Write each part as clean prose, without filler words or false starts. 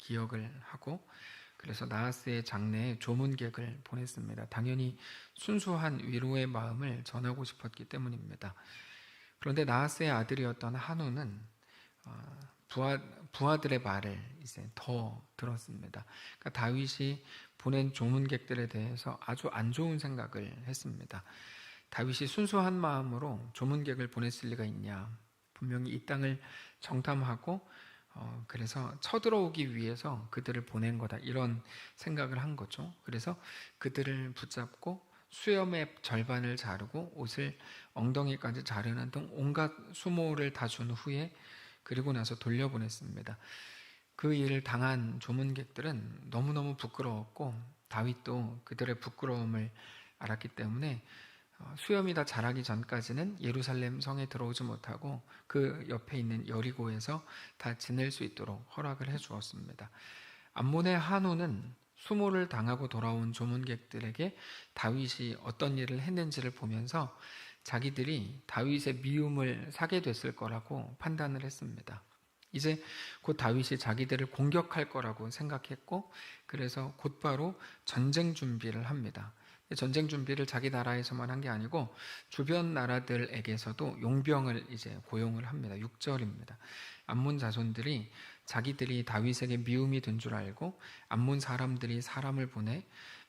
기억을 하고, 그래서 나하스의 장례에 조문객을 보냈습니다. 당연히 순수한 위로의 마음을 전하고 싶었기 때문입니다. 그런데 나하스의 아들이었던 한우는 부하들의 말을 이제 더 들었습니다. 그러니까 다윗이 보낸 조문객들에 대해서 아주 안 좋은 생각을 했습니다. 다윗이 순수한 마음으로 조문객을 보냈을 리가 있냐? 분명히 이 땅을 정탐하고 그래서 쳐들어오기 위해서 그들을 보낸 거다, 이런 생각을 한 거죠. 그래서 그들을 붙잡고 수염의 절반을 자르고 옷을 엉덩이까지 자르는 등 온갖 수모를 다 준 후에 그리고 나서 돌려보냈습니다. 그 일을 당한 조문객들은 너무너무 부끄러웠고 다윗도 그들의 부끄러움을 알았기 때문에 수염이 다 자라기 전까지는 예루살렘 성에 들어오지 못하고 그 옆에 있는 여리고에서 다 지낼 수 있도록 허락을 해 주었습니다. 암몬의 한우는 수모를 당하고 돌아온 조문객들에게 다윗이 어떤 일을 했는지를 보면서 자기들이 다윗의 미움을 사게 됐을 거라고 판단을 했습니다. 이제 곧 다윗이 자기들을 공격할 거라고 생각했고, 그래서 곧바로 전쟁 준비를 합니다. 전쟁 준비를 자기 나라에서만 한 게 아니고 주변 나라들에게서도 용병을 이제 고용을 합니다. 6절입니다. 암몬 자손들이 자기들이 다윗에게 미움이 된 줄 알고 암몬 사람들이 사람을 보내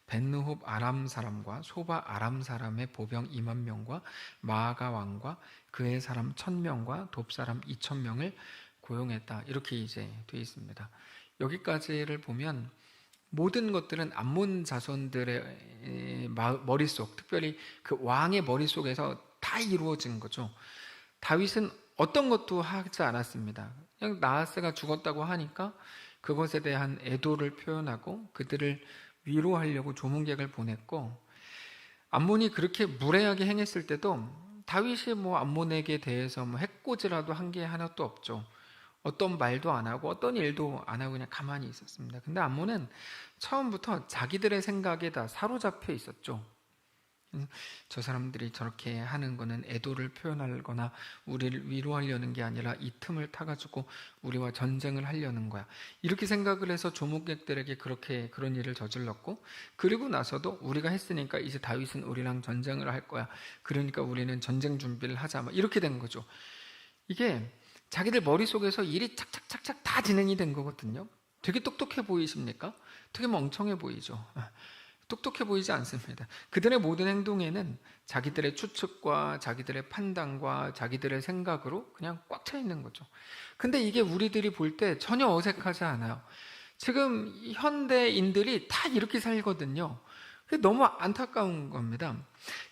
벤느홉 아람 사람과 소바 아람 사람의 보병 2만 명과 마아가 왕과 그의 사람 1,000명과 돕 사람 2,000명을 고용했다, 이렇게 이제 되어 있습니다. 여기까지를 보면 모든 것들은 암몬 자손들의 머릿속, 특별히 그 왕의 머릿속에서 다 이루어진 거죠. 다윗은 어떤 것도 하지 않았습니다. 그냥 나하스가 죽었다고 하니까 그것에 대한 애도를 표현하고 그들을 위로하려고 조문객을 보냈고, 암몬이 그렇게 무례하게 행했을 때도 다윗이 암몬에게 대해서 해코지라도 한 게 하나도 없죠. 어떤 말도 안 하고 어떤 일도 안 하고 그냥 가만히 있었습니다. 근데 암몬은 처음부터 자기들의 생각에 다 사로잡혀 있었죠. 저 사람들이 저렇게 하는 거는 애도를 표현하거나 우리를 위로하려는 게 아니라 이 틈을 타가지고 우리와 전쟁을 하려는 거야, 이렇게 생각을 해서 조문객들에게 그런 일을 저질렀고, 그리고 나서도 우리가 했으니까 이제 다윗은 우리랑 전쟁을 할 거야, 그러니까 우리는 전쟁 준비를 하자, 이렇게 된 거죠. 이게 자기들 머릿속에서 일이 착착착착 다 진행이 된 거거든요. 되게 똑똑해 보이십니까? 되게 멍청해 보이죠. 똑똑해 보이지 않습니다. 그들의 모든 행동에는 자기들의 추측과 자기들의 판단과 자기들의 생각으로 그냥 꽉 차 있는 거죠. 근데 이게 우리들이 볼 때 전혀 어색하지 않아요. 지금 현대인들이 다 이렇게 살거든요. 너무 안타까운 겁니다.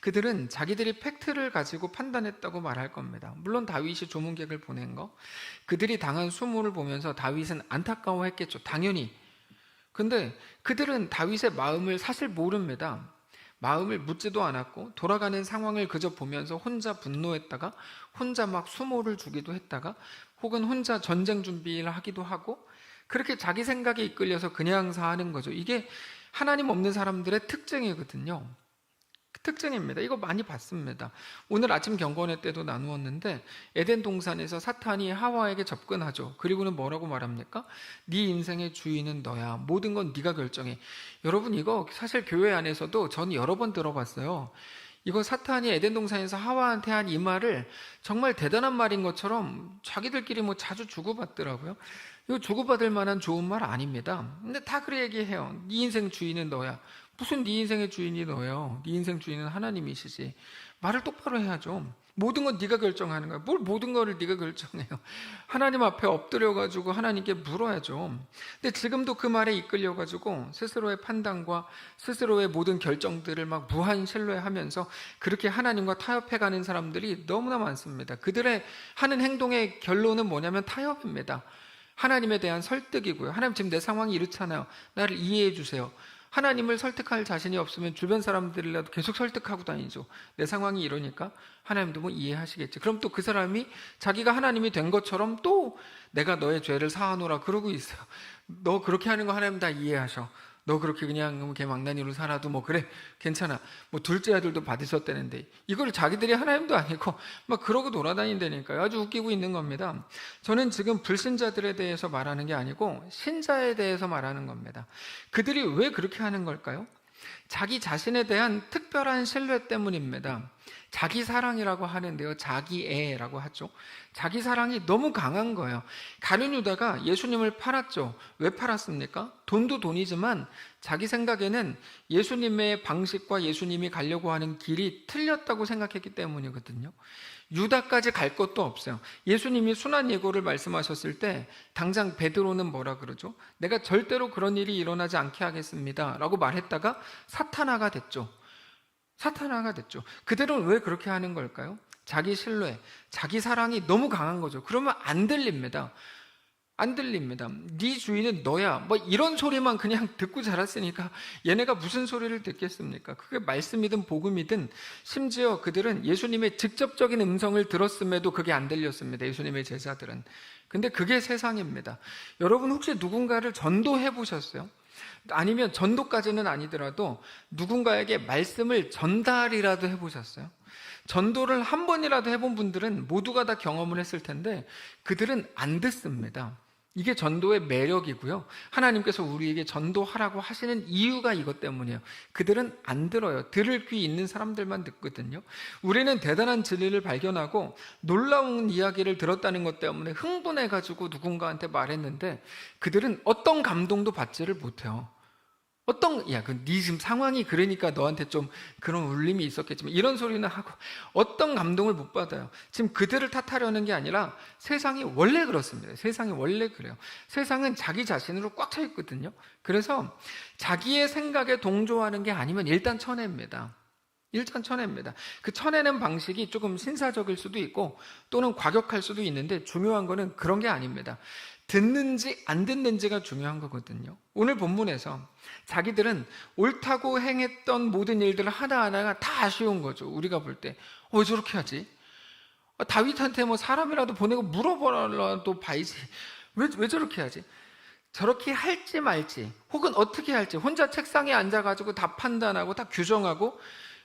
그들은 자기들이 팩트를 가지고 판단했다고 말할 겁니다. 물론 다윗이 조문객을 보낸 거, 그들이 당한 수모를 보면서 다윗은 안타까워했겠죠, 당연히. 근데 그들은 다윗의 마음을 사실 모릅니다. 마음을 묻지도 않았고 돌아가는 상황을 그저 보면서 혼자 분노했다가 혼자 막 수모를 주기도 했다가 혹은 혼자 전쟁 준비를 하기도 하고, 그렇게 자기 생각에 이끌려서 그냥 사는 거죠. 이게 하나님 없는 사람들의 특징이거든요. 특징입니다. 이거 많이 봤습니다. 오늘 아침 경건회 때도 나누었는데 에덴 동산에서 사탄이 하와에게 접근하죠. 그리고는 뭐라고 말합니까? 네 인생의 주인은 너야. 모든 건 네가 결정해. 여러분, 이거 사실 교회 안에서도 전 여러 번 들어봤어요. 이거 사탄이 에덴 동산에서 하와한테 한 이 말을 정말 대단한 말인 것처럼 자기들끼리 자주 주고받더라고요. 이거 주고받을 만한 좋은 말 아닙니다. 근데 다 그래 얘기해요. 네 인생 주인은 너야. 무슨 네 인생의 주인이 너예요? 네 인생 주인은 하나님이시지. 말을 똑바로 해야죠. 모든 건 네가 결정하는 거야. 뭘 모든 거를 네가 결정해요? 하나님 앞에 엎드려가지고 하나님께 물어야죠. 근데 지금도 그 말에 이끌려가지고 스스로의 판단과 스스로의 모든 결정들을 무한 신뢰하면서 그렇게 하나님과 타협해가는 사람들이 너무나 많습니다. 그들의 하는 행동의 결론은 뭐냐면 타협입니다. 하나님에 대한 설득이고요. 하나님, 지금 내 상황이 이렇잖아요. 나를 이해해 주세요. 하나님을 설득할 자신이 없으면 주변 사람들이라도 계속 설득하고 다니죠. 내 상황이 이러니까 하나님도 이해하시겠지. 그럼 또 그 사람이 자기가 하나님이 된 것처럼 또 내가 너의 죄를 사하노라 그러고 있어요. 너 그렇게 하는 거 하나님 다 이해하셔. 너 그렇게 그냥 개망나니로 살아도 뭐 그래 괜찮아. 뭐 둘째 아들도 받으셨다는데 이걸 자기들이 하나님도 아니고 막 그러고 돌아다닌다니까요. 아주 웃기고 있는 겁니다. 저는 지금 불신자들에 대해서 말하는 게 아니고 신자에 대해서 말하는 겁니다. 그들이 왜 그렇게 하는 걸까요? 자기 자신에 대한 특별한 신뢰 때문입니다. 자기 사랑이라고 하는데요, 자기애라고 하죠. 자기 사랑이 너무 강한 거예요. 가룟 유다가 예수님을 팔았죠. 왜 팔았습니까? 돈도 돈이지만 자기 생각에는 예수님의 방식과 예수님이 가려고 하는 길이 틀렸다고 생각했기 때문이거든요. 유다까지 갈 것도 없어요. 예수님이 순환 예고를 말씀하셨을 때 당장 베드로는 뭐라 그러죠? 내가 절대로 그런 일이 일어나지 않게 하겠습니다 라고 말했다가 사탄아가 됐죠. 사탄아가 됐죠. 그들은 왜 그렇게 하는 걸까요? 자기 신뢰, 자기 사랑이 너무 강한 거죠. 그러면 안 들립니다. 안 들립니다. 네 주인은 너야. 뭐 이런 소리만 그냥 듣고 자랐으니까 얘네가 무슨 소리를 듣겠습니까? 그게 말씀이든 복음이든 심지어 그들은 예수님의 직접적인 음성을 들었음에도 그게 안 들렸습니다. 예수님의 제자들은. 근데 그게 세상입니다. 여러분 혹시 누군가를 전도해 보셨어요? 아니면 전도까지는 아니더라도 누군가에게 말씀을 전달이라도 해보셨어요? 전도를 한 번이라도 해본 분들은 모두가 다 경험을 했을 텐데 그들은 안 듣습니다. 이게 전도의 매력이고요. 하나님께서 우리에게 전도하라고 하시는 이유가 이것 때문이에요. 그들은 안 들어요. 들을 귀 있는 사람들만 듣거든요. 우리는 대단한 진리를 발견하고 놀라운 이야기를 들었다는 것 때문에 흥분해가지고 누군가한테 말했는데 그들은 어떤 감동도 받지를 못해요. 네 지금 상황이 그러니까 너한테 좀 그런 울림이 있었겠지만 이런 소리는 하고 어떤 감동을 못 받아요. 지금 그들을 탓하려는 게 아니라 세상이 원래 그렇습니다. 세상이 원래 그래요. 세상은 자기 자신으로 꽉 차 있거든요. 그래서 자기의 생각에 동조하는 게 아니면 일단 쳐냅니다. 일단 쳐냅니다. 그 쳐내는 방식이 조금 신사적일 수도 있고 또는 과격할 수도 있는데 중요한 거는 그런 게 아닙니다. 듣는지 안 듣는지가 중요한 거거든요. 오늘 본문에서 자기들은 옳다고 행했던 모든 일들을 하나하나가 다 아쉬운 거죠. 우리가 볼 때 왜 저렇게 하지? 다윗한테 뭐 사람이라도 보내고 물어보라도 봐야지. 왜 저렇게 하지? 저렇게 할지 말지 혹은 어떻게 할지 혼자 책상에 앉아가지고 다 판단하고 다 규정하고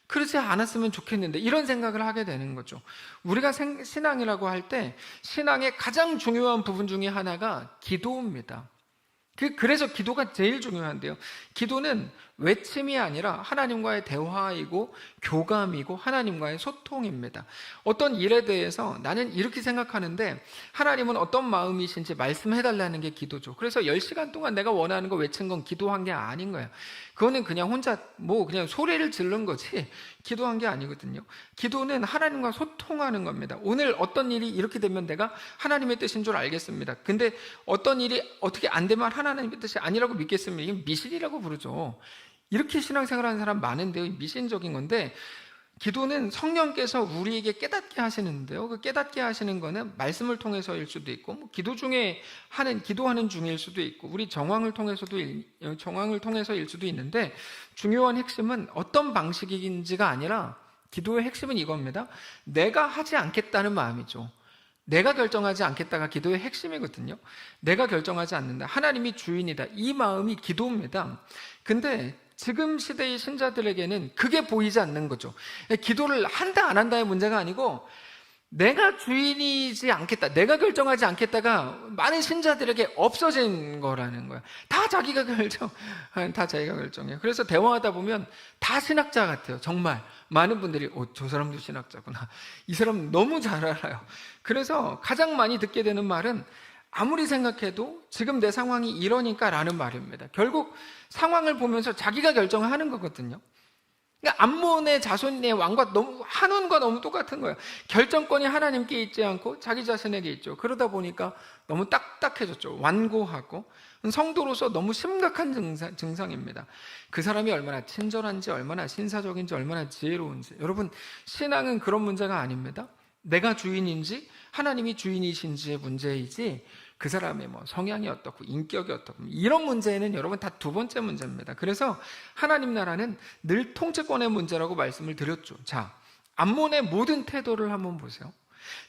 그러지 않았으면 좋겠는데 이런 생각을 하게 되는 거죠. 우리가 신앙이라고 할 때 신앙의 가장 중요한 부분 중에 하나가 기도입니다. 그래서 기도가 제일 중요한데요. 기도는 외침이 아니라 하나님과의 대화이고 교감이고 하나님과의 소통입니다. 어떤 일에 대해서 나는 이렇게 생각하는데 하나님은 어떤 마음이신지 말씀해달라는 게 기도죠. 그래서 10시간 동안 내가 원하는 거 외친 건 기도한 게 아닌 거예요. 그거는 그냥 혼자 그냥 소리를 지른 거지 기도한 게 아니거든요. 기도는 하나님과 소통하는 겁니다. 오늘 어떤 일이 이렇게 되면 내가 하나님의 뜻인 줄 알겠습니다. 근데 어떤 일이 어떻게 안 되면 하나님의 뜻이 아니라고 믿겠습니다. 이게 미신이라고 부르죠. 이렇게 신앙생활하는 사람 많은데요. 미신적인 건데 기도는 성령께서 우리에게 깨닫게 하시는데요. 그 깨닫게 하시는 거는 말씀을 통해서일 수도 있고 기도하는 중일 수도 있고 우리 정황을 통해서일 수도 있는데 중요한 핵심은 어떤 방식인지가 아니라 기도의 핵심은 이겁니다. 내가 하지 않겠다는 마음이죠. 내가 결정하지 않겠다가 기도의 핵심이거든요. 내가 결정하지 않는다. 하나님이 주인이다. 이 마음이 기도입니다. 근데 지금 시대의 신자들에게는 그게 보이지 않는 거죠. 기도를 한다 안 한다의 문제가 아니고 내가 주인이지 않겠다, 내가 결정하지 않겠다가 많은 신자들에게 없어진 거라는 거야. 다 자기가 결정해요. 그래서 대화하다 보면 다 신학자 같아요. 정말 많은 분들이 저 사람도 신학자구나, 이 사람 너무 잘 알아요. 그래서 가장 많이 듣게 되는 말은 아무리 생각해도 지금 내 상황이 이러니까 라는 말입니다. 결국 상황을 보면서 자기가 결정을 하는 거거든요. 그러니까 암몬의 자손의 왕과 한온과 너무 똑같은 거예요. 결정권이 하나님께 있지 않고 자기 자신에게 있죠. 그러다 보니까 너무 딱딱해졌죠. 완고하고 성도로서 너무 심각한 증상입니다. 그 사람이 얼마나 친절한지, 얼마나 신사적인지, 얼마나 지혜로운지. 여러분, 신앙은 그런 문제가 아닙니다. 내가 주인인지 하나님이 주인이신지의 문제이지 그 사람의 성향이 어떻고 인격이 어떻고 이런 문제는 여러분 다 두 번째 문제입니다. 그래서 하나님 나라는 늘 통치권의 문제라고 말씀을 드렸죠. 자, 암몬의 모든 태도를 한번 보세요.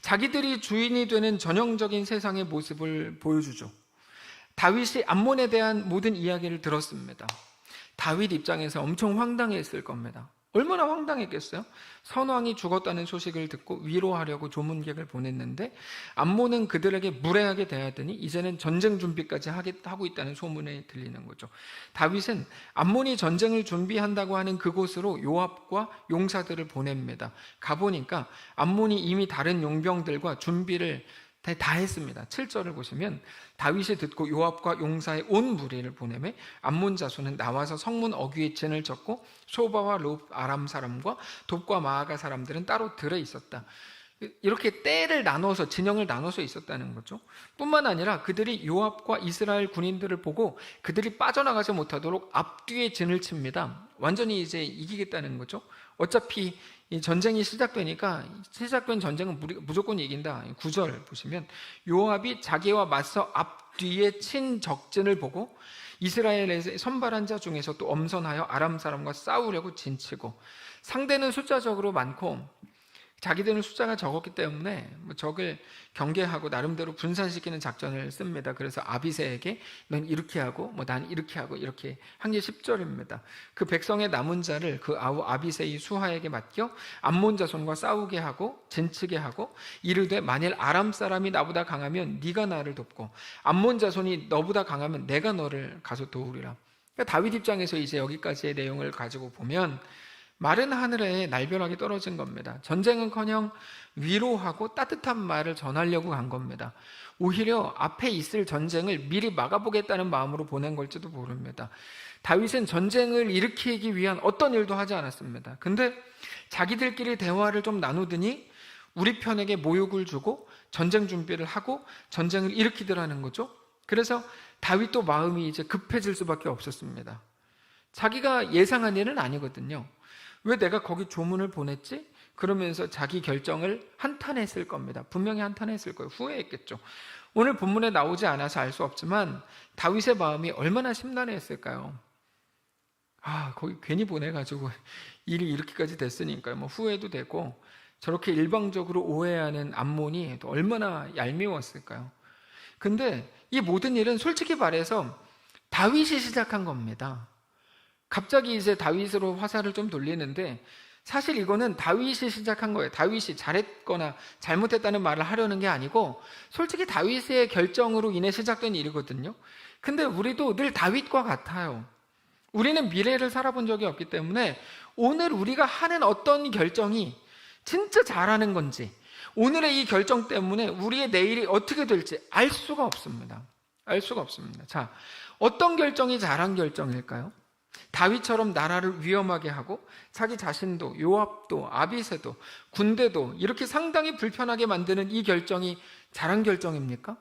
자기들이 주인이 되는 전형적인 세상의 모습을 보여주죠. 다윗이 암몬에 대한 모든 이야기를 들었습니다. 다윗 입장에서 엄청 황당했을 겁니다. 얼마나 황당했겠어요? 선왕이 죽었다는 소식을 듣고 위로하려고 조문객을 보냈는데 암몬은 그들에게 무례하게 대하더니 이제는 전쟁 준비까지 하고 있다는 소문이 들리는 거죠. 다윗은 암몬이 전쟁을 준비한다고 하는 그곳으로 요압과 용사들을 보냅니다. 가보니까 암몬이 이미 다른 용병들과 준비를 다 했습니다. 7절을 보시면 다윗이 듣고 요압과 용사의 온 무리를 보내매 암몬 자손은 나와서 성문 어귀에 진을 쳤고 소바와 롭 아람 사람과 돕과 마아가 사람들은 따로 들어 있었다. 이렇게 때를 나눠서 진영을 나눠서 있었다는 거죠. 뿐만 아니라 그들이 요압과 이스라엘 군인들을 보고 그들이 빠져나가지 못하도록 앞뒤에 진을 칩니다. 완전히 이제 이기겠다는 거죠. 어차피 이 전쟁이 시작되니까 시작된 전쟁은 무조건 이긴다. 9절 보시면 요압이 자기와 맞서 앞뒤에 친 적진을 보고 이스라엘의 선발한 자 중에서 또 엄선하여 아람 사람과 싸우려고 진치고, 상대는 숫자적으로 많고 자기들은 숫자가 적었기 때문에 적을 경계하고 나름대로 분산시키는 작전을 씁니다. 그래서 아비새에게 넌 이렇게 하고 난 이렇게 하고 이렇게 한 게 10절입니다. 그 백성의 남은 자를 그 아우 아비새의 수하에게 맡겨 암몬 자손과 싸우게 하고 진치게 하고 이르되 만일 아람 사람이 나보다 강하면 네가 나를 돕고 암몬 자손이 너보다 강하면 내가 너를 가서 도우리라. 그러니까 다윗 입장에서 이제 여기까지의 내용을 가지고 보면 마른 하늘에 날벼락이 떨어진 겁니다. 전쟁은커녕 위로하고 따뜻한 말을 전하려고 간 겁니다. 오히려 앞에 있을 전쟁을 미리 막아보겠다는 마음으로 보낸 걸지도 모릅니다. 다윗은 전쟁을 일으키기 위한 어떤 일도 하지 않았습니다. 근데 자기들끼리 대화를 좀 나누더니 우리 편에게 모욕을 주고 전쟁 준비를 하고 전쟁을 일으키더라는 거죠. 그래서 다윗도 마음이 이제 급해질 수밖에 없었습니다. 자기가 예상한 일은 아니거든요. 왜 내가 거기 조문을 보냈지? 그러면서 자기 결정을 한탄했을 겁니다. 분명히 한탄했을 거예요. 후회했겠죠. 오늘 본문에 나오지 않아서 알 수 없지만 다윗의 마음이 얼마나 심란했을까요? 거기 괜히 보내가지고 일이 이렇게까지 됐으니까요. 후회도 되고 저렇게 일방적으로 오해하는 암몬이 또 얼마나 얄미웠을까요? 근데 이 모든 일은 솔직히 말해서 다윗이 시작한 겁니다. 갑자기 이제 다윗으로 화살을 좀 돌리는데 사실 이거는 다윗이 시작한 거예요. 다윗이 잘했거나 잘못했다는 말을 하려는 게 아니고 솔직히 다윗의 결정으로 인해 시작된 일이거든요. 근데 우리도 늘 다윗과 같아요. 우리는 미래를 살아본 적이 없기 때문에 오늘 우리가 하는 어떤 결정이 진짜 잘하는 건지, 오늘의 이 결정 때문에 우리의 내일이 어떻게 될지 알 수가 없습니다. 알 수가 없습니다. 자, 어떤 결정이 잘한 결정일까요? 다윗처럼 나라를 위험하게 하고 자기 자신도 요압도 아비새도 군대도 이렇게 상당히 불편하게 만드는 이 결정이 잘한 결정입니까?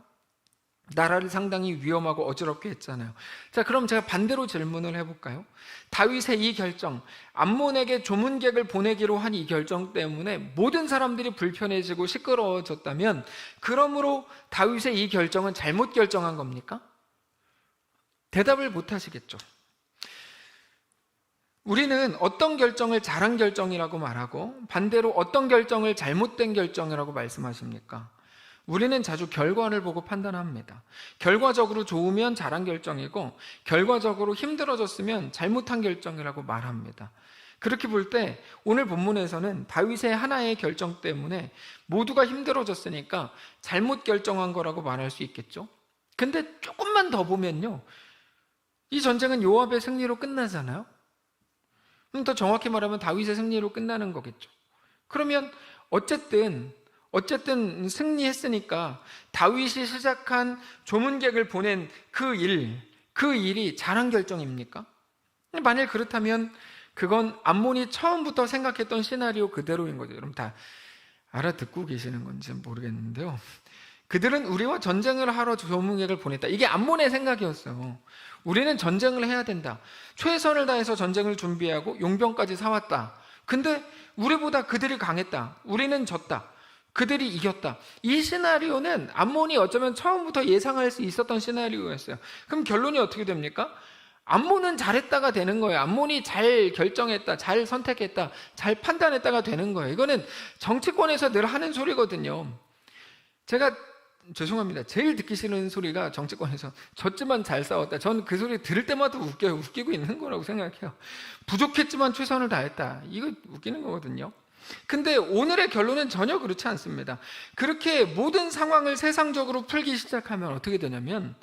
나라를 상당히 위험하고 어지럽게 했잖아요. 자, 그럼 제가 반대로 질문을 해볼까요? 다윗의 이 결정, 암몬에게 조문객을 보내기로 한 이 결정 때문에 모든 사람들이 불편해지고 시끄러워졌다면 그러므로 다윗의 이 결정은 잘못 결정한 겁니까? 대답을 못 하시겠죠. 우리는 어떤 결정을 잘한 결정이라고 말하고 반대로 어떤 결정을 잘못된 결정이라고 말씀하십니까? 우리는 자주 결과를 보고 판단합니다. 결과적으로 좋으면 잘한 결정이고 결과적으로 힘들어졌으면 잘못한 결정이라고 말합니다. 그렇게 볼 때 오늘 본문에서는 다윗의 하나의 결정 때문에 모두가 힘들어졌으니까 잘못 결정한 거라고 말할 수 있겠죠. 근데 조금만 더 보면요, 이 전쟁은 요압의 승리로 끝나잖아요. 더 정확히 말하면 다윗의 승리로 끝나는 거겠죠. 그러면 어쨌든 승리했으니까 다윗이 시작한 조문객을 보낸 그 일이 잘한 결정입니까? 만일 그렇다면 그건 암몬이 처음부터 생각했던 시나리오 그대로인 거죠. 여러분 다 알아듣고 계시는 건지 모르겠는데요. 그들은 우리와 전쟁을 하러 조문객을 보냈다. 이게 암몬의 생각이었어요. 우리는 전쟁을 해야 된다. 최선을 다해서 전쟁을 준비하고 용병까지 사왔다. 근데 우리보다 그들이 강했다. 우리는 졌다. 그들이 이겼다. 이 시나리오는 암몬이 어쩌면 처음부터 예상할 수 있었던 시나리오였어요. 그럼 결론이 어떻게 됩니까? 암몬은 잘했다가 되는 거예요. 암몬이 잘 결정했다, 잘 선택했다, 잘 판단했다가 되는 거예요. 이거는 정치권에서 늘 하는 소리거든요. 제가 죄송합니다. 제일 듣기 싫은 소리가 정치권에서 졌지만 잘 싸웠다. 전 그 소리 들을 때마다 웃겨요. 웃기고 있는 거라고 생각해요. 부족했지만 최선을 다했다. 이거 웃기는 거거든요. 근데 오늘의 결론은 전혀 그렇지 않습니다. 그렇게 모든 상황을 세상적으로 풀기 시작하면 어떻게 되냐면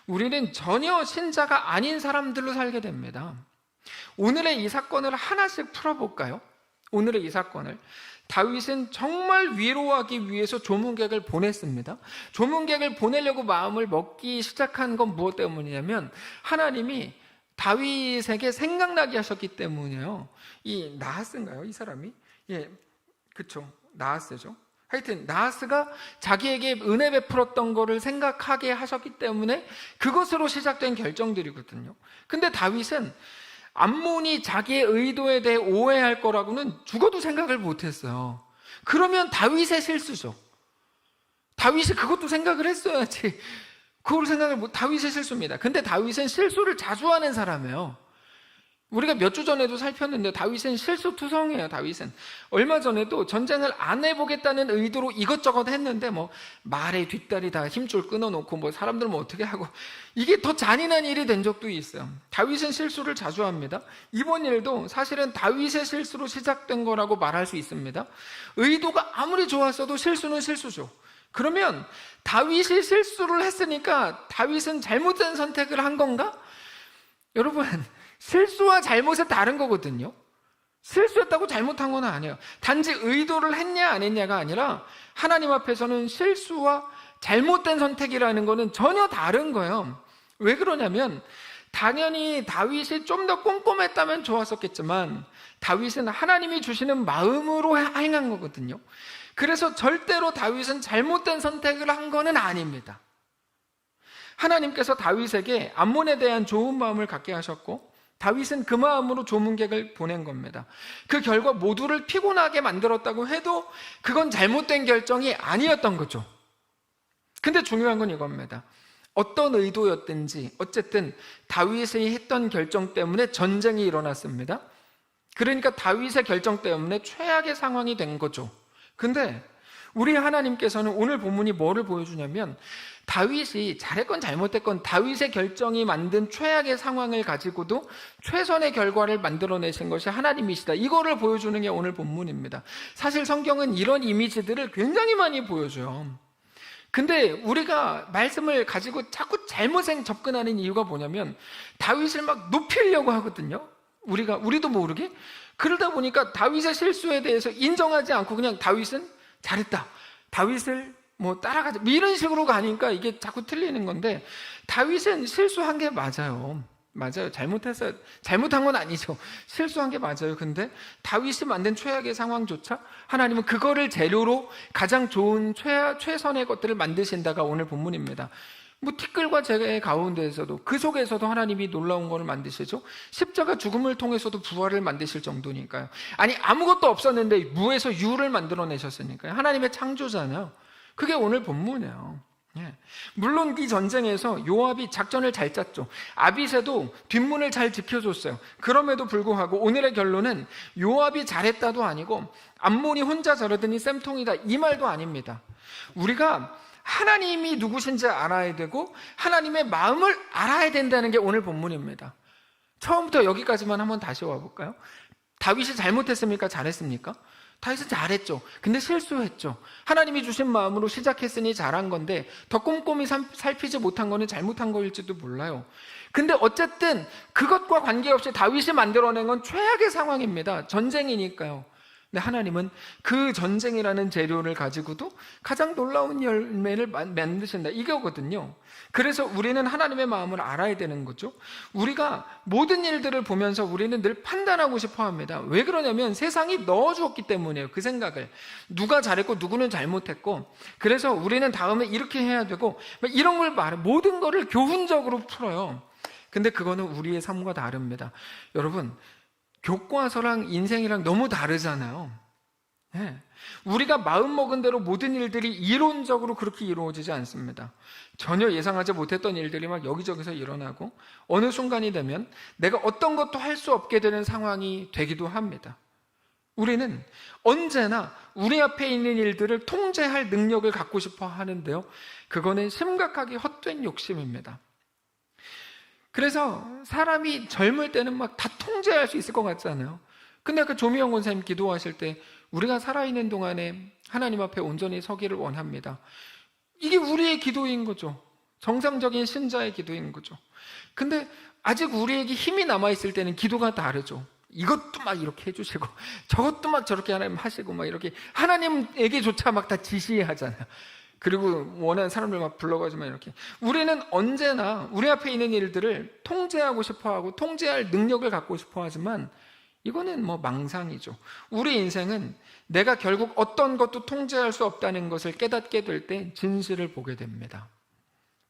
우리는 전혀 신자가 아닌 사람들로 살게 됩니다. 오늘의 이 사건을 하나씩 풀어볼까요? 오늘의 이 사건을 다윗은 정말 위로하기 위해서 조문객을 보냈습니다. 조문객을 보내려고 마음을 먹기 시작한 건 무엇 때문이냐면 하나님이 다윗에게 생각나게 하셨기 때문이에요. 이 나하스인가요? 이 사람이? 예, 그쵸. 나하스죠. 하여튼 나하스가 자기에게 은혜 베풀었던 거를 생각하게 하셨기 때문에 그것으로 시작된 결정들이거든요. 근데 다윗은 암몬이 자기의 의도에 대해 오해할 거라고는 죽어도 생각을 못했어요. 그러면 다윗의 실수죠. 다윗이 그것도 생각을 했어야지. 그걸 생각을 못, 다윗의 실수입니다. 근데 다윗은 실수를 자주 하는 사람이에요. 우리가 몇 주 전에도 살폈는데 다윗은 실수투성이에요. 다윗은 얼마 전에도 전쟁을 안 해보겠다는 의도로 이것저것 했는데 뭐 말의 뒷다리 다 힘줄 끊어놓고 뭐 사람들 뭐 어떻게 하고 이게 더 잔인한 일이 된 적도 있어요. 다윗은 실수를 자주 합니다. 이번 일도 사실은 다윗의 실수로 시작된 거라고 말할 수 있습니다. 의도가 아무리 좋았어도 실수는 실수죠. 그러면 다윗이 실수를 했으니까 다윗은 잘못된 선택을 한 건가? 여러분, 실수와 잘못은 다른 거거든요. 실수했다고 잘못한 건 아니에요. 단지 의도를 했냐 안 했냐가 아니라 하나님 앞에서는 실수와 잘못된 선택이라는 거는 전혀 다른 거예요. 왜 그러냐면 당연히 다윗이 좀 더 꼼꼼했다면 좋았었겠지만 다윗은 하나님이 주시는 마음으로 행한 거거든요. 그래서 절대로 다윗은 잘못된 선택을 한 거는 아닙니다. 하나님께서 다윗에게 암몬에 대한 좋은 마음을 갖게 하셨고 다윗은 그 마음으로 조문객을 보낸 겁니다. 그 결과 모두를 피곤하게 만들었다고 해도 그건 잘못된 결정이 아니었던 거죠. 근데 중요한 건 이겁니다. 어떤 의도였든지 어쨌든 다윗이 했던 결정 때문에 전쟁이 일어났습니다. 그러니까 다윗의 결정 때문에 최악의 상황이 된 거죠. 근데 우리 하나님께서는 오늘 본문이 뭐를 보여주냐면 다윗이 잘했건 잘못했건 다윗의 결정이 만든 최악의 상황을 가지고도 최선의 결과를 만들어내신 것이 하나님이시다. 이거를 보여주는 게 오늘 본문입니다. 사실 성경은 이런 이미지들을 굉장히 많이 보여줘요. 근데 우리가 말씀을 가지고 자꾸 잘못 접근하는 이유가 뭐냐면 다윗을 막 높이려고 하거든요. 우리도 모르게. 그러다 보니까 다윗의 실수에 대해서 인정하지 않고 그냥 다윗은 잘했다. 다윗을 뭐 따라가자. 이런 식으로 가니까 이게 자꾸 틀리는 건데 다윗은 실수한 게 맞아요. 맞아요. 잘못했어요. 잘못한 건 아니죠. 실수한 게 맞아요. 근데 다윗이 만든 최악의 상황조차 하나님은 그거를 재료로 가장 좋은 최선의 것들을 만드신다가 오늘 본문입니다. 뭐 티끌과 재의 가운데에서도 그 속에서도 하나님이 놀라운 것을 만드시죠. 십자가 죽음을 통해서도 부활을 만드실 정도니까요. 아니 아무것도 없었는데 무에서 유를 만들어내셨으니까요. 하나님의 창조잖아요. 그게 오늘 본문이에요. 예. 물론 이 전쟁에서 요압이 작전을 잘 짰죠. 아비새도 뒷문을 잘 지켜줬어요. 그럼에도 불구하고 오늘의 결론은 요압이 잘했다도 아니고 암몬이 혼자 저러더니 쌤통이다 이 말도 아닙니다. 우리가 하나님이 누구신지 알아야 되고 하나님의 마음을 알아야 된다는 게 오늘 본문입니다. 처음부터 여기까지만 한번 다시 와볼까요? 다윗이 잘못했습니까? 잘했습니까? 다윗은 잘했죠. 근데 실수했죠. 하나님이 주신 마음으로 시작했으니 잘한 건데 더 꼼꼼히 살피지 못한 거는 잘못한 거일지도 몰라요. 근데 어쨌든 그것과 관계없이 다윗이 만들어낸 건 최악의 상황입니다. 전쟁이니까요. 근데 하나님은 그 전쟁이라는 재료를 가지고도 가장 놀라운 열매를 만드신다. 이거거든요. 그래서 우리는 하나님의 마음을 알아야 되는 거죠. 우리가 모든 일들을 보면서 우리는 늘 판단하고 싶어 합니다. 왜 그러냐면 세상이 넣어주었기 때문이에요. 그 생각을. 누가 잘했고 누구는 잘못했고 그래서 우리는 다음에 이렇게 해야 되고 이런 걸 말해. 모든 거를 교훈적으로 풀어요. 근데 그거는 우리의 삶과 다릅니다. 여러분 교과서랑 인생이랑 너무 다르잖아요. 네. 우리가 마음먹은 대로 모든 일들이 이론적으로 그렇게 이루어지지 않습니다. 전혀 예상하지 못했던 일들이 막 여기저기서 일어나고 어느 순간이 되면 내가 어떤 것도 할 수 없게 되는 상황이 되기도 합니다. 우리는 언제나 우리 앞에 있는 일들을 통제할 능력을 갖고 싶어 하는데요, 그거는 심각하게 헛된 욕심입니다. 그래서 사람이 젊을 때는 막 다 통제할 수 있을 것 같잖아요. 근데 아까 조미영 권사님 기도하실 때 우리가 살아있는 동안에 하나님 앞에 온전히 서기를 원합니다. 이게 우리의 기도인 거죠. 정상적인 신자의 기도인 거죠. 근데 아직 우리에게 힘이 남아있을 때는 기도가 다르죠. 이것도 막 이렇게 해주시고 저것도 막 저렇게 하나님 하시고 막 이렇게 하나님에게조차 막 다 지시하잖아요. 그리고 원하는 사람들 막 불러가지고 이렇게. 우리는 언제나 우리 앞에 있는 일들을 통제하고 싶어하고 통제할 능력을 갖고 싶어하지만 이거는 뭐 망상이죠. 우리 인생은 내가 결국 어떤 것도 통제할 수 없다는 것을 깨닫게 될 때 진실을 보게 됩니다.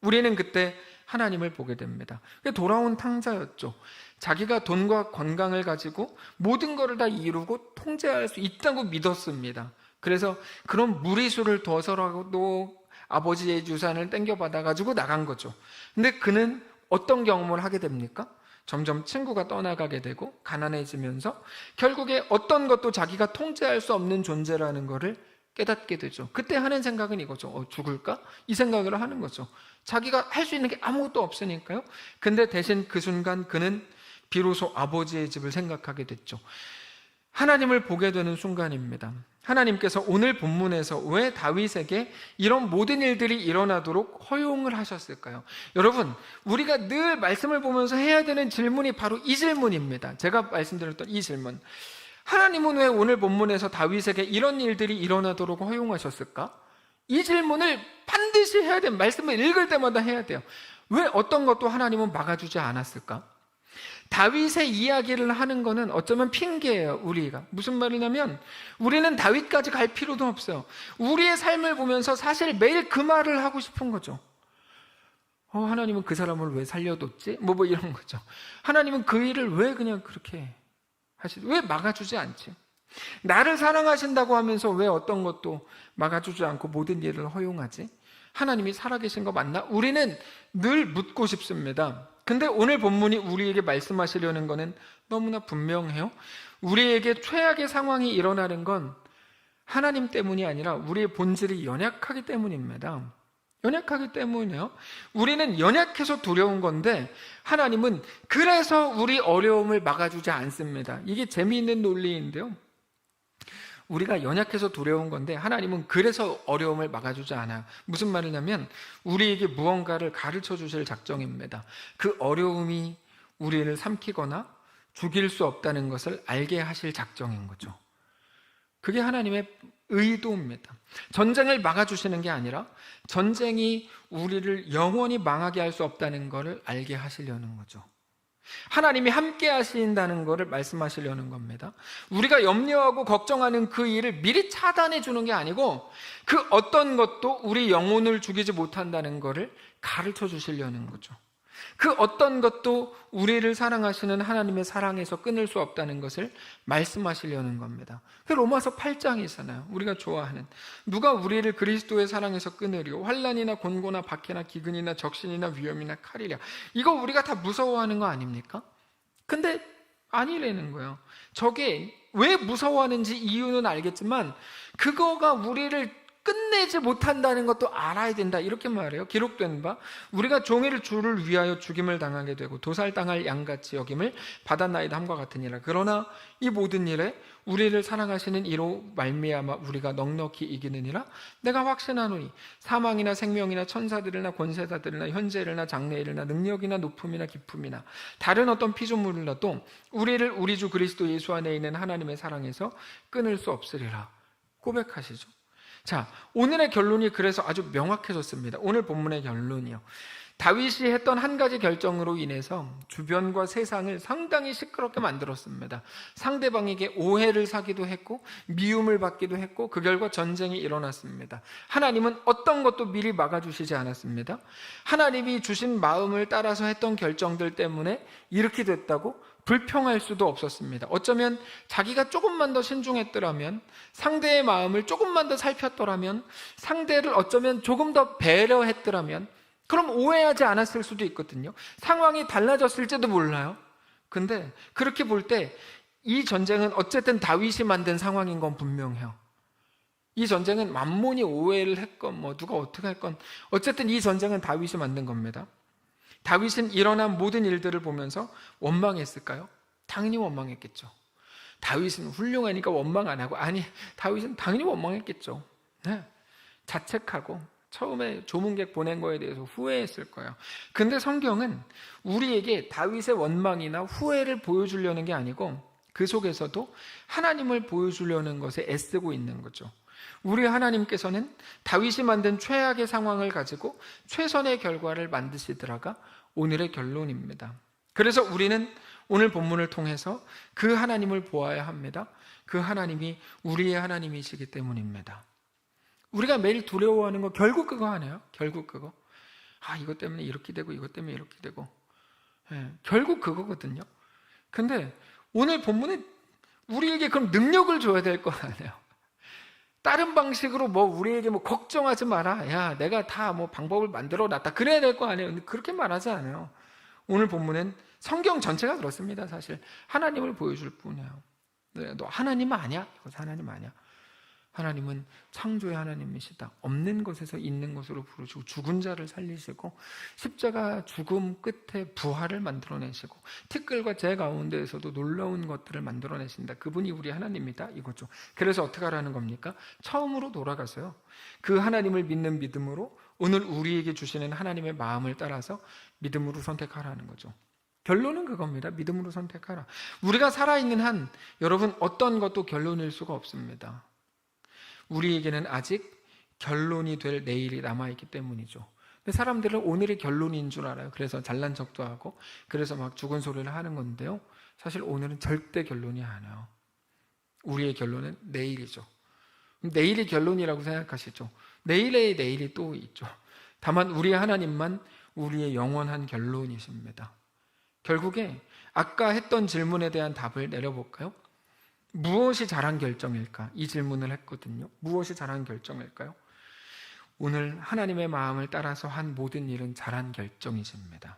우리는 그때 하나님을 보게 됩니다. 돌아온 탕자였죠. 자기가 돈과 건강을 가지고 모든 것을 다 이루고 통제할 수 있다고 믿었습니다. 그래서 그런 무리수를 둬서라도 아버지의 유산을 땡겨받아가지고 나간 거죠. 근데 그는 어떤 경험을 하게 됩니까? 점점 친구가 떠나가게 되고 가난해지면서 결국에 어떤 것도 자기가 통제할 수 없는 존재라는 것을 깨닫게 되죠. 그때 하는 생각은 이거죠. 죽을까? 이 생각을 하는 거죠. 자기가 할 수 있는 게 아무것도 없으니까요. 근데 대신 그 순간 그는 비로소 아버지의 집을 생각하게 됐죠. 하나님을 보게 되는 순간입니다. 하나님께서 오늘 본문에서 왜 다윗에게 이런 모든 일들이 일어나도록 허용을 하셨을까요? 여러분, 우리가 늘 말씀을 보면서 해야 되는 질문이 바로 이 질문입니다. 제가 말씀드렸던 이 질문. 하나님은 왜 오늘 본문에서 다윗에게 이런 일들이 일어나도록 허용하셨을까? 이 질문을 반드시 해야 돼요. 말씀을 읽을 때마다 해야 돼요. 왜 어떤 것도 하나님은 막아주지 않았을까? 다윗의 이야기를 하는 거는 어쩌면 핑계예요. 우리가 무슨 말이냐면 우리는 다윗까지 갈 필요도 없어요. 우리의 삶을 보면서 사실 매일 그 말을 하고 싶은 거죠. 하나님은 그 사람을 왜 살려뒀지? 뭐 이런 거죠. 하나님은 그 일을 왜 그냥 그렇게 하시지? 왜 막아주지 않지? 나를 사랑하신다고 하면서 왜 어떤 것도 막아주지 않고 모든 일을 허용하지? 하나님이 살아계신 거 맞나? 우리는 늘 묻고 싶습니다. 근데 오늘 본문이 우리에게 말씀하시려는 것은 너무나 분명해요. 우리에게 최악의 상황이 일어나는 건 하나님 때문이 아니라 우리의 본질이 연약하기 때문입니다. 연약하기 때문이에요. 우리는 연약해서 두려운 건데 하나님은 그래서 우리 어려움을 막아주지 않습니다. 이게 재미있는 논리인데요. 우리가 연약해서 두려운 건데 하나님은 그래서 어려움을 막아주지 않아요. 무슨 말이냐면 우리에게 무언가를 가르쳐 주실 작정입니다. 그 어려움이 우리를 삼키거나 죽일 수 없다는 것을 알게 하실 작정인 거죠. 그게 하나님의 의도입니다. 전쟁을 막아주시는 게 아니라 전쟁이 우리를 영원히 망하게 할 수 없다는 것을 알게 하시려는 거죠. 하나님이 함께 하신다는 것을 말씀하시려는 겁니다. 우리가 염려하고 걱정하는 그 일을 미리 차단해 주는 게 아니고 그 어떤 것도 우리 영혼을 죽이지 못한다는 것을 가르쳐 주시려는 거죠. 그 어떤 것도 우리를 사랑하시는 하나님의 사랑에서 끊을 수 없다는 것을 말씀하시려는 겁니다. 그 로마서 8장이잖아요. 우리가 좋아하는 누가 우리를 그리스도의 사랑에서 끊으리요? 환난이나 곤고나 박해나 기근이나 적신이나 위험이나 칼이랴. 이거 우리가 다 무서워하는 거 아닙니까? 근데 아니라는 거예요. 저게 왜 무서워하는지 이유는 알겠지만 그거가 우리를 끝내지 못한다는 것도 알아야 된다, 이렇게 말해요. 기록된 바 우리가 종일 주를 위하여 죽임을 당하게 되고 도살당할 양같이 여김을 받았나이다 함과 같으니라. 그러나 이 모든 일에 우리를 사랑하시는 이로 말미암아 우리가 넉넉히 이기느니라. 내가 확신하노니 사망이나 생명이나 천사들이나 권세자들이나 현재일이나 장래일이나 능력이나 높음이나 깊음이나 다른 어떤 피조물이라도 우리를 우리 주 그리스도 예수 안에 있는 하나님의 사랑에서 끊을 수 없으리라 고백하시죠. 자, 오늘의 결론이 그래서 아주 명확해졌습니다. 오늘 본문의 결론이요. 다윗이 했던 한 가지 결정으로 인해서 주변과 세상을 상당히 시끄럽게 만들었습니다. 상대방에게 오해를 사기도 했고 미움을 받기도 했고 그 결과 전쟁이 일어났습니다. 하나님은 어떤 것도 미리 막아주시지 않았습니다. 하나님이 주신 마음을 따라서 했던 결정들 때문에 이렇게 됐다고 불평할 수도 없었습니다. 어쩌면 자기가 조금만 더 신중했더라면, 상대의 마음을 조금만 더 살폈더라면, 상대를 어쩌면 조금 더 배려했더라면 그럼 오해하지 않았을 수도 있거든요. 상황이 달라졌을지도 몰라요. 근데 그렇게 볼 때 이 전쟁은 어쨌든 다윗이 만든 상황인 건 분명해요. 이 전쟁은 만몬이 오해를 했건 뭐 누가 어떻게 했건 어쨌든 이 전쟁은 다윗이 만든 겁니다. 다윗은 일어난 모든 일들을 보면서 원망했을까요? 당연히 원망했겠죠. 다윗은 훌륭하니까 원망 안 하고, 아니, 다윗은 당연히 원망했겠죠. 네. 자책하고 처음에 조문객 보낸 거에 대해서 후회했을 거예요. 근데 성경은 우리에게 다윗의 원망이나 후회를 보여주려는 게 아니고 그 속에서도 하나님을 보여주려는 것에 애쓰고 있는 거죠. 우리 하나님께서는 다윗이 만든 최악의 상황을 가지고 최선의 결과를 만드시더라가 오늘의 결론입니다. 그래서 우리는 오늘 본문을 통해서 그 하나님을 보아야 합니다. 그 하나님이 우리의 하나님이시기 때문입니다. 우리가 매일 두려워하는 거 결국 그거 아니에요? 결국 그거. 이것 때문에 이렇게 되고 이것 때문에 이렇게 되고. 결국 그거거든요. 근데 오늘 본문은 우리에게 그럼 능력을 줘야 될 거 아니에요? 다른 방식으로 우리에게 걱정하지 마라. 야, 내가 다 방법을 만들어 놨다. 그래야 될 거 아니에요? 근데 그렇게 말하지 않아요. 오늘 본문은 성경 전체가 그렇습니다. 사실 하나님을 보여줄 뿐이에요. 너 하나님 아니야? 이거 하나님 아니야? 하나님은 창조의 하나님이시다. 없는 것에서 있는 것으로 부르시고 죽은 자를 살리시고 십자가 죽음 끝에 부활을 만들어내시고 티끌과 재 가운데에서도 놀라운 것들을 만들어내신다. 그분이 우리 하나님이다 이거죠. 그래서 어떻게 하라는 겁니까? 처음으로 돌아가서요. 그 하나님을 믿는 믿음으로 오늘 우리에게 주시는 하나님의 마음을 따라서 믿음으로 선택하라는 거죠. 결론은 그겁니다. 믿음으로 선택하라. 우리가 살아있는 한 여러분 어떤 것도 결론일 수가 없습니다. 우리에게는 아직 결론이 될 내일이 남아있기 때문이죠. 근데 사람들은 오늘이 결론인 줄 알아요. 그래서 잘난 척도 하고 그래서 막 죽은 소리를 하는 건데요. 사실 오늘은 절대 결론이 아니에요. 우리의 결론은 내일이죠. 내일이 결론이라고 생각하시죠. 내일의 내일이 또 있죠. 다만 우리의 하나님만 우리의 영원한 결론이십니다. 결국에 아까 했던 질문에 대한 답을 내려볼까요? 무엇이 잘한 결정일까? 이 질문을 했거든요. 무엇이 잘한 결정일까요? 오늘 하나님의 마음을 따라서 한 모든 일은 잘한 결정이십니다.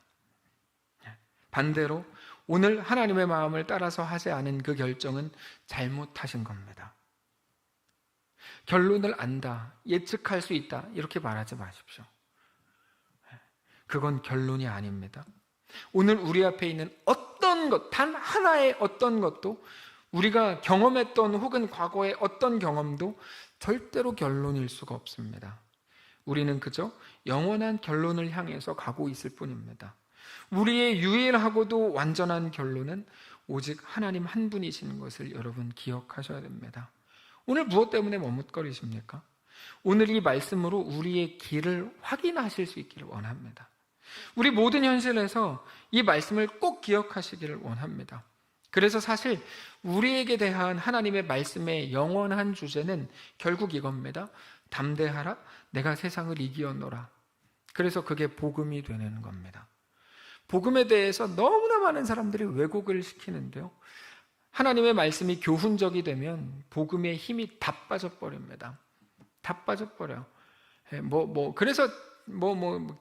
반대로 오늘 하나님의 마음을 따라서 하지 않은 그 결정은 잘못하신 겁니다. 결론을 안다, 예측할 수 있다 이렇게 말하지 마십시오. 그건 결론이 아닙니다. 오늘 우리 앞에 있는 어떤 것, 단 하나의 어떤 것도 우리가 경험했던 혹은 과거의 어떤 경험도 절대로 결론일 수가 없습니다. 우리는 그저 영원한 결론을 향해서 가고 있을 뿐입니다. 우리의 유일하고도 완전한 결론은 오직 하나님 한 분이신 것을 여러분 기억하셔야 됩니다. 오늘 무엇 때문에 머뭇거리십니까? 오늘 이 말씀으로 우리의 길을 확인하실 수 있기를 원합니다. 우리 모든 현실에서 이 말씀을 꼭 기억하시기를 원합니다. 그래서 사실 우리에게 대한 하나님의 말씀의 영원한 주제는 결국 이겁니다. 담대하라, 내가 세상을 이기었노라. 그래서 그게 복음이 되는 겁니다. 복음에 대해서 너무나 많은 사람들이 왜곡을 시키는데요. 하나님의 말씀이 교훈적이 되면 복음의 힘이 다 빠져버립니다. 다 빠져버려요. 그래서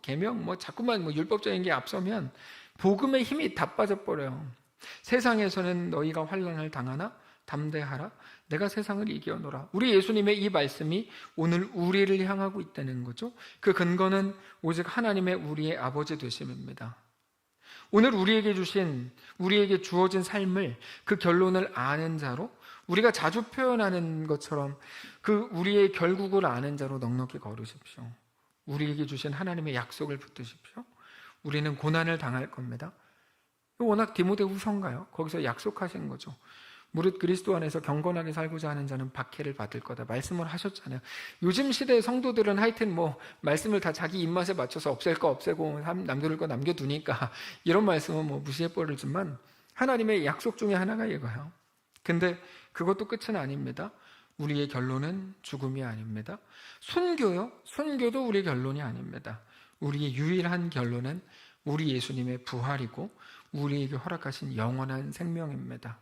계명, 자꾸만 율법적인 게 앞서면 복음의 힘이 다 빠져버려요. 세상에서는 너희가 환난을 당하나 담대하라, 내가 세상을 이겨노라. 우리 예수님의 이 말씀이 오늘 우리를 향하고 있다는 거죠. 그 근거는 오직 하나님의 우리의 아버지 되심입니다. 오늘 우리에게 주어진 삶을 그 결론을 아는 자로, 우리가 자주 표현하는 것처럼 그 우리의 결국을 아는 자로 넉넉히 걸으십시오. 우리에게 주신 하나님의 약속을 붙드십시오. 우리는 고난을 당할 겁니다. 워낙 디모데후서인가요? 거기서 약속하신 거죠. 무릇 그리스도 안에서 경건하게 살고자 하는 자는 박해를 받을 거다 말씀을 하셨잖아요. 요즘 시대의 성도들은 하여튼 말씀을 다 자기 입맛에 맞춰서 없앨 거 없애고 남겨둘 거 남겨두니까 이런 말씀은 무시해버리지만 하나님의 약속 중에 하나가 이거예요. 근데 그것도 끝은 아닙니다. 우리의 결론은 죽음이 아닙니다. 순교요? 순교도 우리의 결론이 아닙니다. 우리의 유일한 결론은 우리 예수님의 부활이고 우리에게 허락하신 영원한 생명입니다.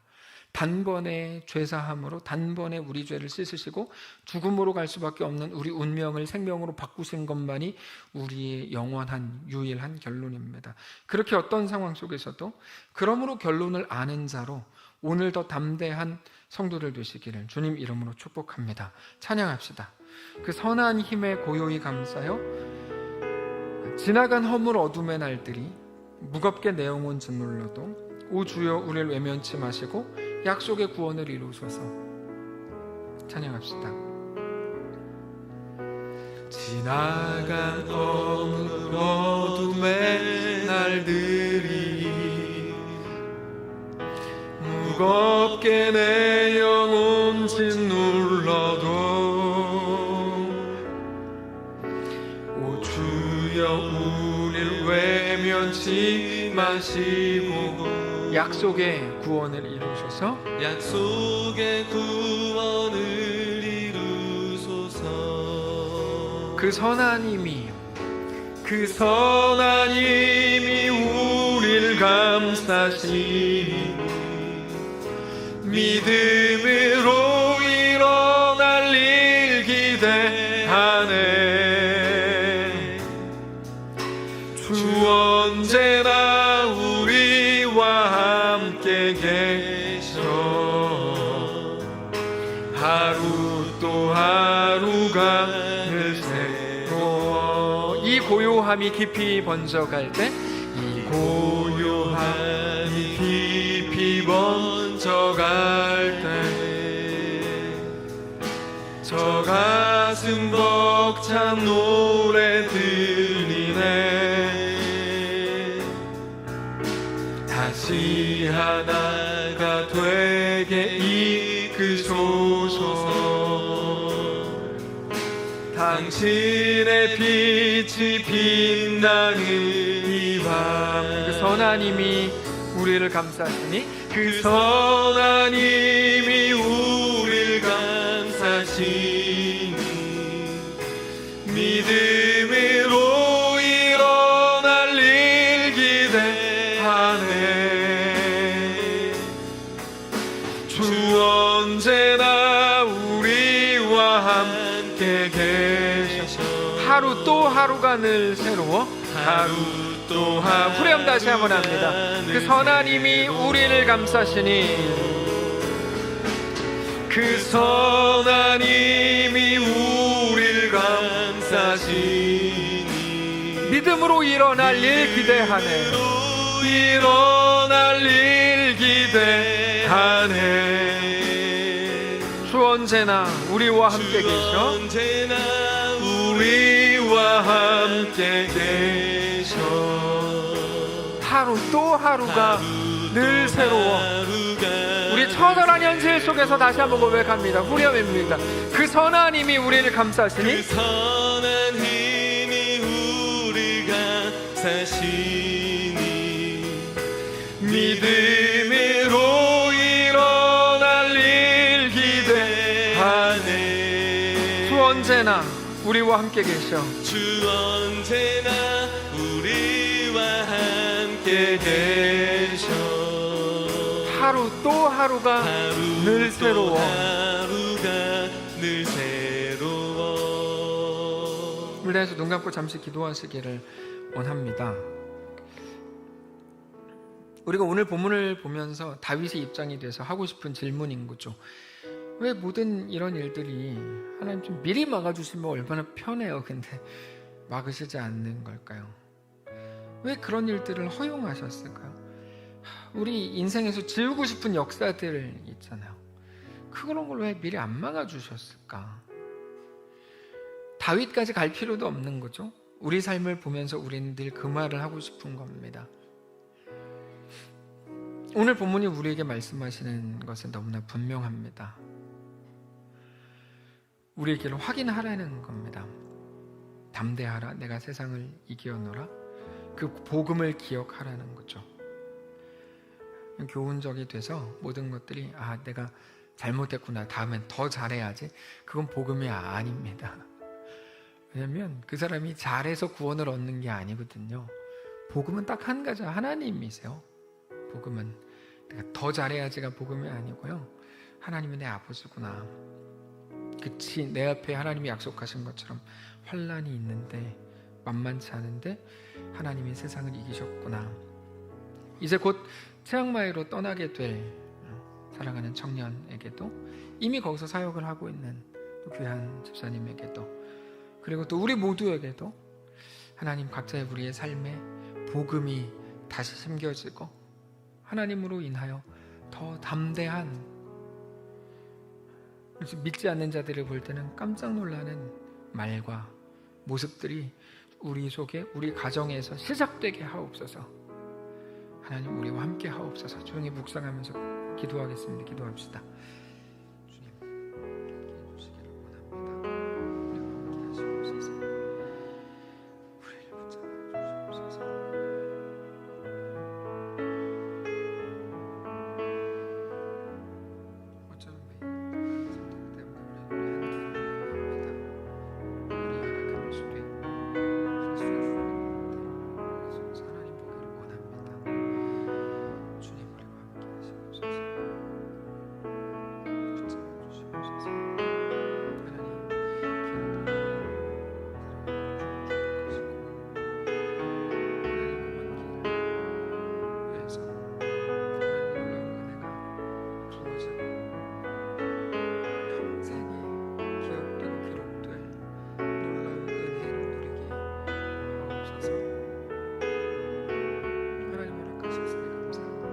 단번에 죄사함으로 단번에 우리 죄를 씻으시고 죽음으로 갈 수밖에 없는 우리 운명을 생명으로 바꾸신 것만이 우리의 영원한 유일한 결론입니다. 그렇게 어떤 상황 속에서도 그러므로 결론을 아는 자로 오늘 더 담대한 성도들 되시기를 주님 이름으로 축복합니다. 찬양합시다. 그 선한 힘에 고요히 감싸요. 지나간 허물 어둠의 날들이 무겁게 내어온 짓눌러도 오 주여 우리를 외면치 마시고 약속의 구원을 이루소서. 찬양합시다. 지나간 허물 어둠의 날들이 무겁게 내 영혼 짓눌러도 오 주여 우릴 외면치 마시고 약속의 구원을 이루소서. 약속의 구원을 이루소서. 그 선한 힘이 우리를 감싸시니 믿음으로 일어날 일 기대하네. 주 언제나 우리와 함께 계셔. 하루 또 하루가 늘 새로워. 이 고요함이 깊이 번져갈 때, 이 고요함이 깊이 번져갈 때 저 가슴 벅찬 노래 들리네. 다시 하나가 되게 이끄소서. 당신의 빛이 빛나는 이 밤. 그 선한 힘이 우리를 감싸시니 그 선한 힘이 우리를 감싸시니 믿음으로 일어날 일 기대하네. 주 언제나 우리와 함께 계셔. 하루 또 하루가 늘 새로워. 하루 또 하루. 후렴 다시 한번 합니다. 그 선한 힘이 우리를 감싸시니 그 선한 힘이 우리를 감싸시니 믿음으로 일어날 일 기대하네. 일어날 일 기대하네. 주 언제나 우리와 함께 계셔. 언제나 우리와 함께 계셔. 하루 또 하루가 늘 새로워. 우리 처절한 현실 속에서 다시 한번 고백합니다. 후렴입니다. 그 선한 힘이 우리를 감싸시니 그 선한 힘이 우리를 감싸시니 믿음으로 일어날 일 기대하네. 주 언제나 우리와 함께 계셔. 주 언제나 우리와 함께 계셔. 하루 또 하루가 늘 새로워. 하루가 늘 새로워. 물대에서 눈 감고 잠시 기도하시기를 원합니다. 우리가 오늘 본문을 보면서 다윗의 입장이 돼서 하고 싶은 질문인 거죠. 왜 모든 이런 일들이 하나님 좀 미리 막아주시면 얼마나 편해요. 근데 막으시지 않는 걸까요? 왜 그런 일들을 허용하셨을까요? 우리 인생에서 지우고 싶은 역사들 있잖아요. 그런 걸 왜 미리 안 막아주셨을까? 다윗까지 갈 필요도 없는 거죠. 우리 삶을 보면서 우리는 늘 그 말을 하고 싶은 겁니다. 오늘 본문이 우리에게 말씀하시는 것은 너무나 분명합니다. 우리의 길을 확인하라는 겁니다. 담대하라, 내가 세상을 이기었노라. 그 복음을 기억하라는 거죠. 교훈적이 돼서 모든 것들이 내가 잘못했구나, 다음엔 더 잘해야지, 그건 복음이 아닙니다. 왜냐하면 그 사람이 잘해서 구원을 얻는 게 아니거든요. 복음은 딱 한 가지, 하나님이세요. 복음은 내가 더 잘해야지가 복음이 아니고요. 하나님이 내 아버지구나. 그치, 내 앞에 하나님이 약속하신 것처럼 환난이 있는데, 만만치 않은데 하나님이 세상을 이기셨구나. 이제 곧 치앙마이로 떠나게 될 사랑하는 청년에게도, 이미 거기서 사역을 하고 있는 또 귀한 집사님에게도, 그리고 또 우리 모두에게도 하나님 각자의 우리의 삶에 복음이 다시 심겨지고 하나님으로 인하여 더 담대한, 믿지 않는 자들을 볼 때는 깜짝 놀라는 말과 모습들이 우리 속에, 우리 가정에서 시작되게 하옵소서. 하나님 우리와 함께 하옵소서. 조용히 묵상하면서 기도하겠습니다. 기도합시다. 주님, 함께 해주시기를 원합니다. 우리와 함께 하시옵소서. 우리를 붙잡아 주시옵소서. 어쩌면 매일 성도 때문에 우리는 우리 한계를 넘어갑니다. 우리 연약함일 수도 있고 실수할 수도 있는데 하나님 보기를 원합니다. 주님 우리와 함께 하시옵소서. 붙잡아 주시옵소서. 하나님 기름 부어 사랑해 주시고 하나님 먼 길을 위해서 하나님 놀라운 은혜가 부어지고 평생에 기억되고 기록될 놀라운 은혜를 누리게 하옵소서. 하나님 허락하셨으니 감사합니다.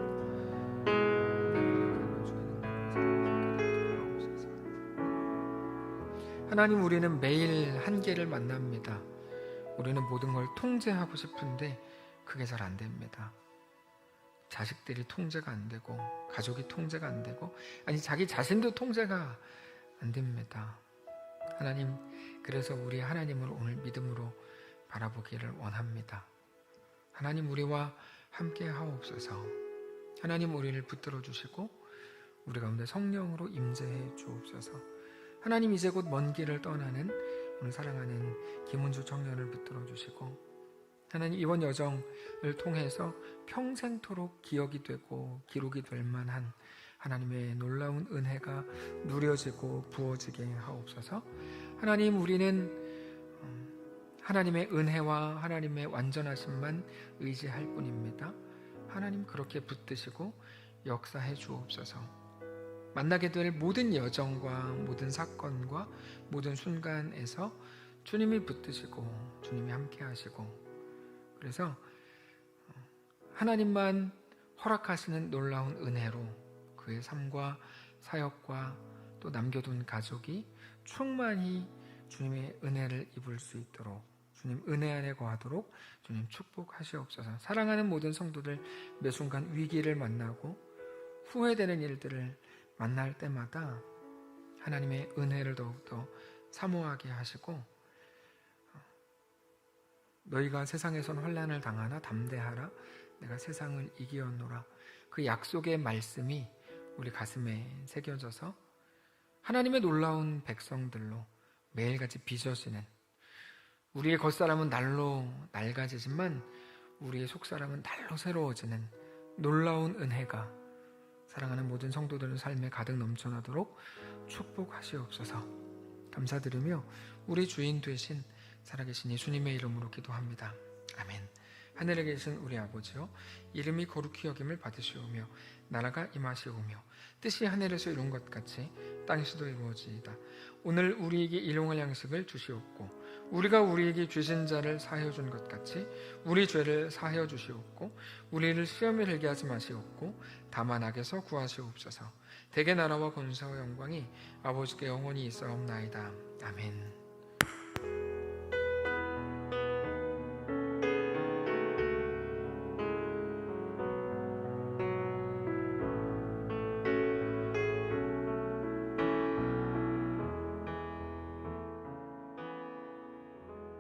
하나님, 우리는 매일 한계를 만납니다. 우리는 모든 걸 통제하고 싶은데 그게 잘 안 됩니다. 자식들이 통제가 안 되고, 가족이 통제가 안 되고, 아니 자기 자신도 통제가 안 됩니다. 하나님, 그래서 우리 하나님을 오늘 믿음으로 바라보기를 원합니다. 하나님 우리와 함께 하옵소서. 하나님 우리를 붙들어 주시고 우리 가운데 성령으로 임재해 주옵소서. 하나님 이제 곧 먼 길을 떠나는 오늘 사랑하는 김은주 청년을 붙들어 주시고, 하나님 이번 여정을 통해서 평생토록 기억이 되고 기록이 될 만한 하나님의 놀라운 은혜가 누려지고 부어지게 하옵소서. 하나님 우리는 하나님의 은혜와 하나님의 완전하심만 의지할 뿐입니다. 하나님 그렇게 붙드시고 역사해 주옵소서. 만나게 될 모든 여정과 모든 사건과 모든 순간에서 주님이 붙드시고 주님이 함께 하시고, 그래서 하나님만 허락하시는 놀라운 은혜로 그의 삶과 사역과 또 남겨둔 가족이 충만히 주님의 은혜를 입을 수 있도록, 주님 은혜 안에 거하도록 주님 축복하시옵소서. 사랑하는 모든 성도들 매 순간 위기를 만나고 후회되는 일들을 만날 때마다 하나님의 은혜를 더욱더 사모하게 하시고, 너희가 세상에선 환난을 당하나 담대하라, 내가 세상을 이기었노라, 그 약속의 말씀이 우리 가슴에 새겨져서 하나님의 놀라운 백성들로 매일같이 빚어지는, 우리의 겉사람은 날로 낡아지지만 우리의 속사람은 날로 새로워지는 놀라운 은혜가 사랑하는 모든 성도들의 삶에 가득 넘쳐나도록 축복하시옵소서. 감사드리며 우리 주인 되신 살아계신 예수님의 이름으로 기도합니다. 아멘. 하늘에 계신 우리 아버지여, 이름이 거룩히 여김을 받으시오며 나라가 임하시오며 뜻이 하늘에서 이룬 것 같이 땅에서도 이루어지이다. 오늘 우리에게 일용할 양식을 주시옵고 우리가 우리에게 죄진 자를 사하여 준 것 같이 우리 죄를 사하여 주시옵고 우리를 시험에 들게 하지 마시옵고 다만 악에서 구하시옵소서. 대개 나라와 권세와 영광이 아버지께 영원히 있사옵나이다. 아멘.